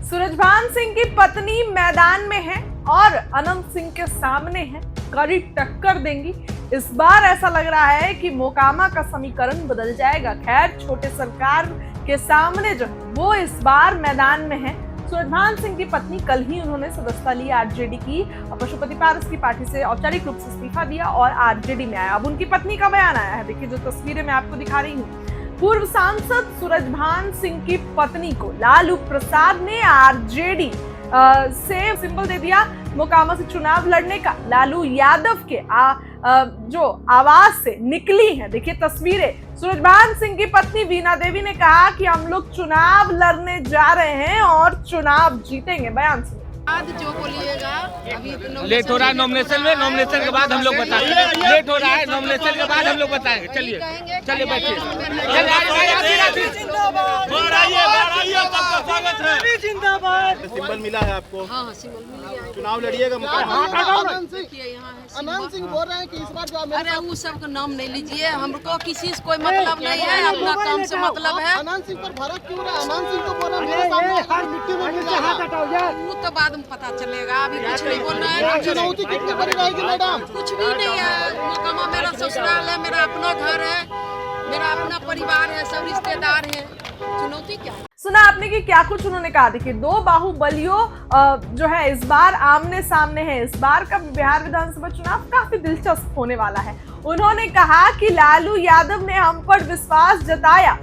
सूरजभान सिंह की पत्नी मैदान में है और अनंत सिंह के सामने है, कड़ी टक्कर देंगी। इस बार ऐसा लग रहा है कि मोकामा का समीकरण बदल जाएगा। खैर, छोटे सरकार के सामने जो वो इस बार मैदान में है। सूरजभान सिंह की पत्नी, कल ही उन्होंने सदस्यता ली आरजेडी की और पशुपति पारस की पार्टी से औपचारिक रूप से इस्तीफा दिया और आरजेडी में आया। अब उनकी पत्नी का बयान आया है, देखिए जो तस्वीरें मैं आपको दिखा रही हूँ। पूर्व सांसद सूरजभान सिंह की पत्नी को लालू प्रसाद ने आरजेडी से सिंबल दे दिया मोकामा से चुनाव लड़ने का। लालू यादव के जो आवाज से निकली है, देखिए तस्वीरें। सूरजभान सिंह की पत्नी वीना देवी ने कहा कि हम लोग चुनाव लड़ने जा रहे हैं और चुनाव जीतेंगे। बयान सुनिए। आज जो बोलिएगा अभी लेट हो रहा है नॉमिनेशन में, नॉमिनेशन के बाद हम लोग बताएंगे। लेट हो रहा है नॉमिनेशन के बाद हम लोग बताएंगे। चलिए चलिए बैठिए। सिंबल मिला है आपको? हाँ, सिंबल मिल गया। चुनाव लड़िएगा? अनंत सिंह बोल रहे हैं कि इस बार जो अरे वो सब का नाम नहीं लीजिए, हमको किसी से कोई मतलब नहीं है, अपना काम से मतलब है। अनंत सिंह पर भड़क क्यों रहा है? अनंत सिंह को बोला मेरे सामने मिट्टी में मिल जाएगा। वो तो बाद में पता चलेगा, अभी कुछ नहीं बोल रहे हैं। चुनौती कितनी बड़ी रहेगी मैडम? कुछ भी नहीं है। मोकामा मेरा ससुराल है, मेरा अपना घर है, मेरा अपना परिवार है, सब रिश्तेदार है। चुनौती क्या है? सुना आपने कि क्या कुछ उन्होंने कहा। देखिए, दो बाहुबलियों जो है इस बार आमने सामने है। इस बार का बिहार विधानसभा चुनाव काफी दिलचस्प होने वाला है। उन्होंने कहा कि लालू यादव ने हम पर विश्वास जताया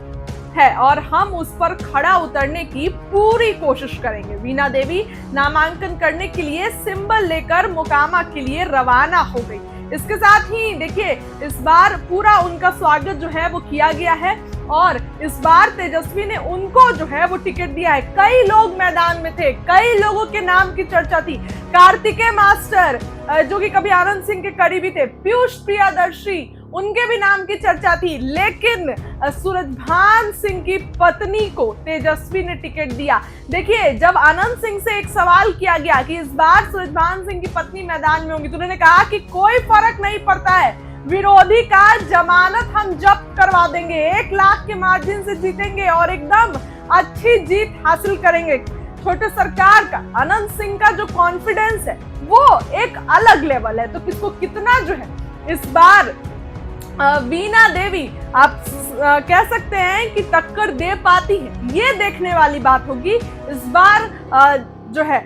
है और हम उस पर खड़ा उतरने की पूरी कोशिश करेंगे। वीना देवी नामांकन करने के लिए सिंबल लेकर मोकामा के लिए रवाना हो गई। इसके साथ ही देखिए, इस बार पूरा उनका स्वागत जो है वो किया गया है और इस बार तेजस्वी ने उनको जो है वो टिकट दिया है। कई लोग मैदान में थे, कई लोगों के नाम की चर्चा थी। कार्तिकेय मास्टर जो कि कभी आनंद सिंह के करीबी थे, पीयूष प्रियदर्शी, उनके भी नाम की चर्चा थी। लेकिन सूरजभान सिंह की पत्नी को तेजस्वी ने टिकट दिया। देखिए, जब आनंद सिंह से एक सवाल किया गया कि इस बार सूरजभान सिंह की पत्नी मैदान में होंगी, तो उन्होंने कहा कि कोई फर्क नहीं पड़ता है, विरोधी का जमानत हम जब्त करवा देंगे, 1 लाख के मार्जिन से जीतेंगे और एकदम अच्छी जीत हासिल करेंगे। छोटे सरकार का आनंद सिंह का जो कॉन्फिडेंस है वो एक अलग लेवल है। तो किसको कितना जो है इस बार वीना देवी आप कह सकते हैं कि टक्कर दे पाती है, ये देखने वाली बात होगी। इस बार जो है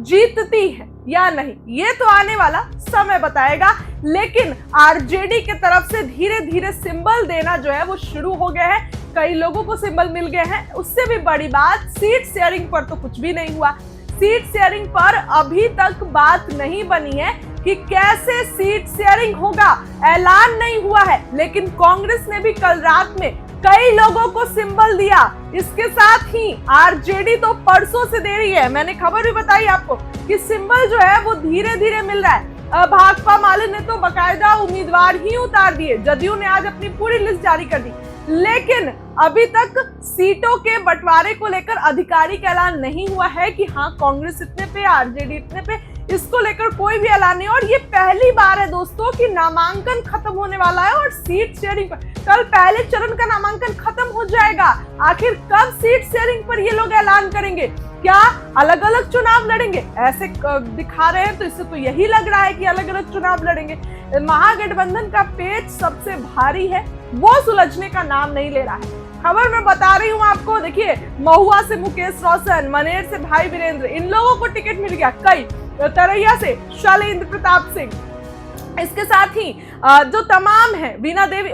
जीतती है या नहीं, ये तो आने वाला समय बताएगा। लेकिन आरजेडी के तरफ से धीरे धीरे सिंबल देना जो है वो शुरू हो गया है। कई लोगों को सिंबल मिल गए हैं। उससे भी बड़ी बात, सीट शेयरिंग पर तो कुछ भी नहीं हुआ। सीट शेयरिंग पर अभी तक बात नहीं बनी है कि कैसे सीट शेयरिंग होगा, ऐलान नहीं हुआ है। लेकिन कांग्रेस ने भी कल रात में कई लोगों को सिंबल दिया। इसके साथ ही आरजेडी तो परसों से दे रही है। मैंने खबर भी बताई आपको कि सिंबल जो है वो धीरे धीरे मिल रहा है। भाकपा माले ने तो बकायदा उम्मीदवार ही उतार दिए। जदयू ने आज अपनी पूरी लिस्ट जारी कर दी। लेकिन अभी तक सीटों के बंटवारे को लेकर आधिकारिक ऐलान नहीं हुआ है कि हाँ कांग्रेस इतने पे, आरजेडी इतने पे, इसको लेकर कोई भी ऐलान नहीं। और ये पहली बार है दोस्तों कि नामांकन खत्म होने वाला है और सीट शेयरिंग पर कल पहले चरण का नामांकन खत्म हो जाएगा। आखिर कब सीट शेयरिंग पर ये लोग ऐलान करेंगे? क्या अलग अलग चुनाव लड़ेंगे? ऐसे दिखा रहे हैं तो इससे तो यही लग रहा है कि अलग अलग चुनाव लड़ेंगे। महागठबंधन का पेच सबसे भारी है, वो सुलझने का नाम नहीं ले रहा है। खबर मैं बता रही हूँ आपको। देखिए, महुआ से मुकेश रोशन, मनेर से भाई वीरेंद्र, इन लोगों को टिकट मिल गया। कई तरैया से शैलेंद्र प्रताप सिंह, इसके साथ ही जो तमाम है, वीना देवी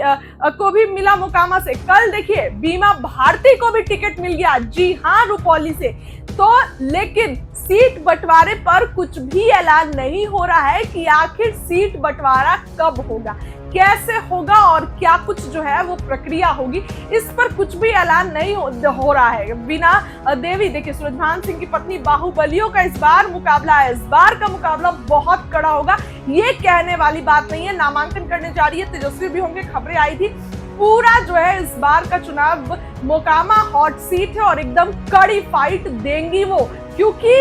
को भी मिला मोकामा से। कल देखिए बीमा भारती को भी टिकट मिल गया, जी हाँ, रुपौली से। तो लेकिन सीट बंटवारे पर कुछ भी ऐलान नहीं हो रहा है कि आखिर सीट बंटवारा कब होगा, कैसे होगा और क्या कुछ जो है वो प्रक्रिया होगी, इस पर कुछ भी ऐलान नहीं हो रहा है। वीना देवी, देखिए सूरजभान सिंह की पत्नी, बाहुबलियों का इस बार मुकाबला है। इस बार का मुकाबला बहुत कड़ा होगा, ये कहने वाली बात नहीं है। नामांकन करने जा रही है, तेजस्वी भी होंगे, खबरें आई थी। पूरा जो है इस बार का चुनाव मोकामा हॉट सीट है और एकदम कड़ी फाइट देंगी वो। क्योंकि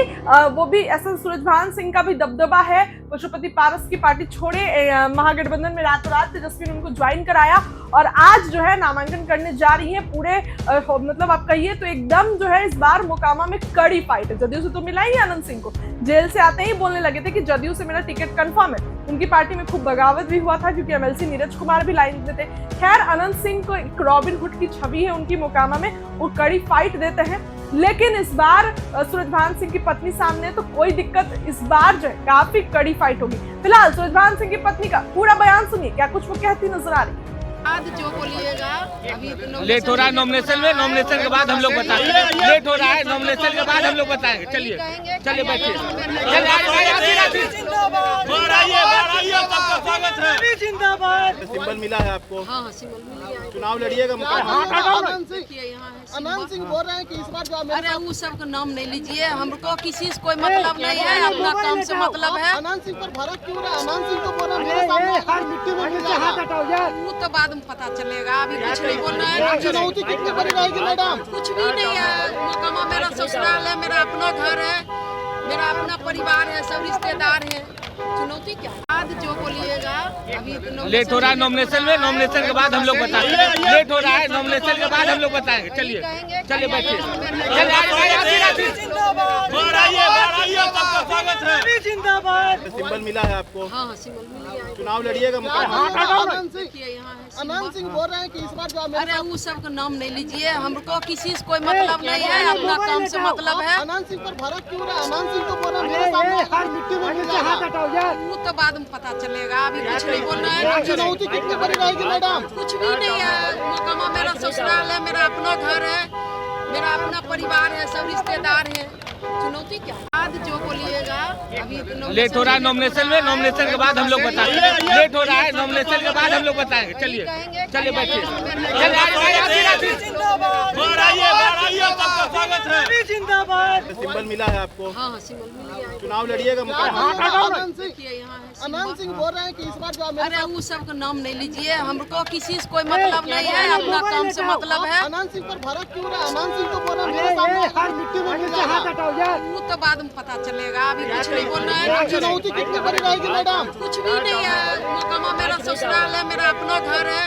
वो भी ऐसा सूरजभान सिंह का भी दबदबा है। पशुपति पारस की पार्टी छोड़े महागठबंधन में रातों रात तेजस्वी ने उनको ज्वाइन कराया और आज जो है नामांकन करने जा रही है। पूरे मतलब आप कहिए तो एकदम जो है इस बार मोकामा में कड़ी फाइट है। जदयू से तो मिला ही आनंद सिंह को, जेल से आते ही बोलने लगे थे कि जदयू से मेरा टिकट कंफर्म है। उनकी पार्टी में खूब बगावत भी हुआ था क्योंकि एमएलसी नीरज कुमार भी लाइन में थे। खैर आनंद सिंह को एक रॉबिन हुड की छवि है उनकी मोकामा में, वो कड़ी फाइट देते हैं। लेकिन इस बार सूरजभान सिंह की पत्नी सामने, तो कोई दिक्कत इस बार जो है काफी कड़ी फाइट होगी। फिलहाल सूरजभान सिंह की पत्नी का पूरा बयान सुनिए, क्या कुछ वो कहती नजर आ रही है। आज जो बोलिएगा अभी लेट हो रहा है नॉमिनेशन में, नॉमिनेशन के बाद हम लोग बताएंगे। लेट हो रहा है नॉमिनेशन के बाद हम लोग बताएंगे। चलिए चलिए बैठिए। सिंबल मिला है आपको। हाँ सिंबल मिल गया है। चुनाव लड़िएगा आनंद सिंह बोल रहे हैं कि इस बार जो अरे वो सब का नाम नहीं लीजिए, हमको किसी से कोई मतलब नहीं है, अपना काम से मतलब है। आनंद सिंह पर भड़क क्यों रहा है? आनंद सिंह को बोला मेरे सामने हर मिट्टी में नीचे हाथ हटाओ यार। वो तो बाद में पता चलेगा, अभी कुछ नहीं बोल रहे हैं। चुनौती कितनी बड़ी रहेगी मैडम? कुछ भी नहीं है, मोकामा मेरा ससुराल है, मेरा अपना घर है, मेरा अपना परिवार है, सब रिश्तेदार हैं। चुनौती क्या है? आज जो बोलिएगा अभी लेट हो रहा है नॉमिनेशन में, नॉमिनेशन के बाद हम लोग बताएंगे। लेट हो रहा है नॉमिनेशन के बाद हम लोग बताएंगे। चलिए चलिए बैठिए। सिंबल मिला है आपको। हाँ सिंबल मिल गया है। चुनाव लड़िएगा आनंद सिंह किया यहाँ है आनंद सिंह बोल रहे हैं कि इस बार जो अरे वो सब का नाम नहीं लीजिए, हमको किसी से कोई मतलब नहीं है, अपना काम से मतलब है। आनंद सिंह पर भड़क क्यों रहा है? आनंद सिंह को बोला मेरे सामने हर मिट्टी में नीचे हाथ हटाओ यार। वो तो बाद में पता चलेगा, अभी कुछ नहीं बोल रहे हैं। चुनौती कितनी बड़ी रहेगी मैडम? कुछ भी नहीं है, मोकामा मेरा ससुराल है, मेरा अपना घर है, मेरा अपना परिवार है, सब रिश्तेदार हैं। चुनौती क्या है? आज जो बोलिएगा अभी लेट हो रहा है नॉमिनेशन में, नॉमिनेशन के बाद हम लोग बताएंगे। लेट हो रहा है नॉमिनेशन के बाद हम लोग बताएंगे। चलिए चलिए बैठिए। सिंबल मिला है आपको। हाँ सिंबल मिल गया है। चुनाव लड़िएगा आनंद सिंह किया यहाँ है। आनंद सिंह बोल रहे हैं कि इस बार जो अरे वो सब का नाम नहीं लीजिए, हमको किसी से कोई मतलब नहीं है, अपना काम से मतलब है। आनंद सिंह पर भड़क क्यों रहा है? आनंद सिंह को बोला मेरे सामने हर मिट्टी में नीचे हाथ हटाओ यार। वो तो बाद में पता चलेगा, अभी कुछ नहीं बोल रहे हैं। चुनौती कितनी बड़ी रहेगी मैडम? कुछ भी नहीं है, मोकामा मेरा ससुराल है, मेरा अपना घर है,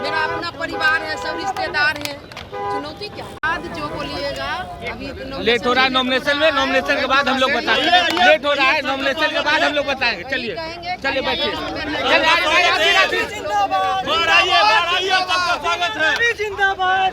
मेरा अपना परिवार है, सब रिश्तेदार हैं। चुनौती क्या है? आज जो बोलिएगा अभी लेट हो रहा है नॉमिनेशन में, नॉमिनेशन के बाद हम लोग बताएंगे। लेट हो रहा है नॉमिनेशन के बाद हम लोग बताएंगे। चलिए चलिए बैठिए।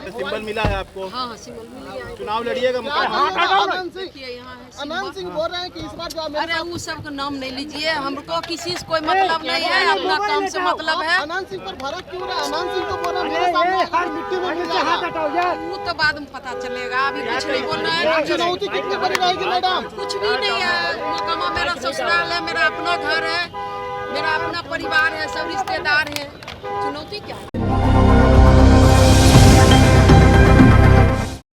सिंबल मिला है आपको। हाँ सिंबल मिल गया है। चुनाव लड़िएगा आनंद सिंह किया यहाँ है। आनंद सिंह बोल रहे हैं कि इस बार जो अरे वो सब का नाम नहीं लीजिए, हमको किसी से कोई मतलब नहीं है, अपना काम से मतलब है। आनंद सिंह पर भड़क क्यों रहा है? आनंद सिंह को बोला मेरे सामने हर मिट्टी में नीचे हाथ हटाओ यार। वो तो बाद में पता चलेगा, अभी कुछ नहीं बोल रहे हैं। चुनौती कितनी बड़ी रहेगी मैडम? कुछ भी नहीं है, मोकामा मेरा ससुराल है, मेरा अपना घर है, मेरा अपना परिवार है, सब रिश्तेदार हैं। चुनौती क्या है?